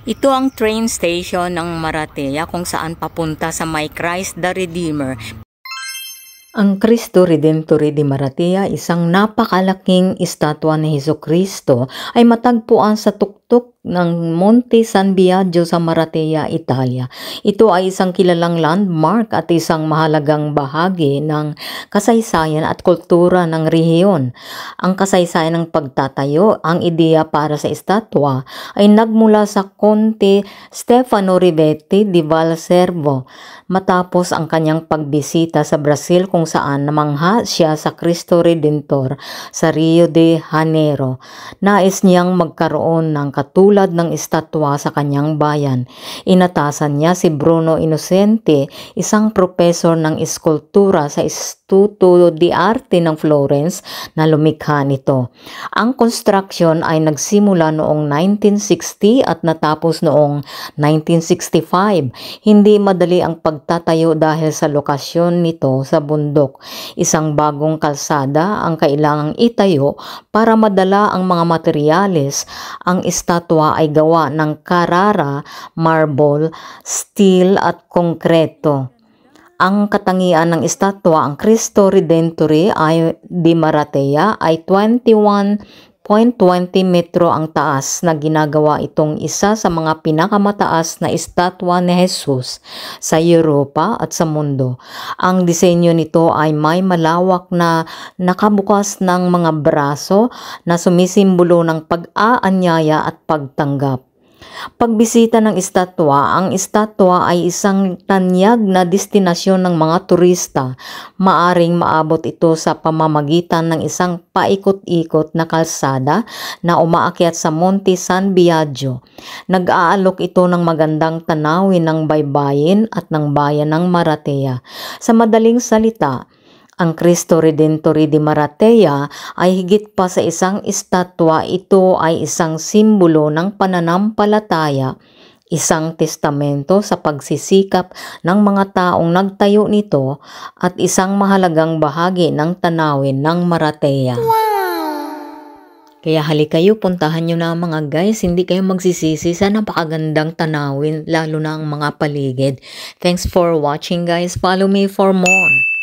Ito ang train station ng Maratea kung saan papunta sa may Christ the Redeemer. Ang Cristo Redentore di Maratea, isang napakalaking estatwa ni Hesukristo, ay matagpuan sa tuktok ng Monte San Biagio sa Maratea, Italia. Ito ay isang kilalang landmark at isang mahalagang bahagi ng kasaysayan at kultura ng rehiyon. Ang kasaysayan ng pagtatayo, ang ideya para sa estatwa ay nagmula sa Conte Stefano Rivetti di Valservo matapos ang kanyang pagbisita sa Brazil kung saan namangha siya sa Cristo Redentor sa Rio de Janeiro. Nais niyang magkaroon ng katulad ng estatwa sa kanyang bayan. Inatasan niya si Bruno Innocenti, isang profesor ng eskultura sa Istituto di Arte ng Florence, na lumikha nito. Ang construction ay nagsimula noong 1960 at natapos noong 1965. Hindi madali ang pagtatayo dahil sa lokasyon nito sa bundok. Isang bagong kalsada ang kailangang itayo para madala ang mga materyales. Ang estatwa ay gawa ng Carrara, marble, steel at konkreto. Ang katangian ng estatwa, ang Cristo Redentore di Maratea, ay 21.20 metro ang taas na ginagawa itong isa sa mga pinakamataas na estatwa ni Jesus sa Europa at sa mundo. Ang disenyo nito ay may malawak na nakabukas ng mga braso na sumisimbolo ng pag-aanyaya at pagtanggap. Pagbisita ng estatwa, ang estatwa ay isang tanyag na destinasyon ng mga turista. Maaring maabot ito sa pamamagitan ng isang paikot-ikot na kalsada na umaakyat sa Monte San Biagio. Nag-aalok ito ng magandang tanawin ng baybayin at ng bayan ng Maratea. Sa madaling salita, ang Cristo Redentore di Maratea ay higit pa sa isang estatwa. Ito ay isang simbolo ng pananampalataya, isang testamento sa pagsisikap ng mga taong nagtayo nito at isang mahalagang bahagi ng tanawin ng Maratea. Kaya halika kayo, puntahan nyo na mga guys, hindi kayo magsisisi sa napakagandang tanawin, lalo na ang mga paligid. Thanks for watching guys, follow me for more.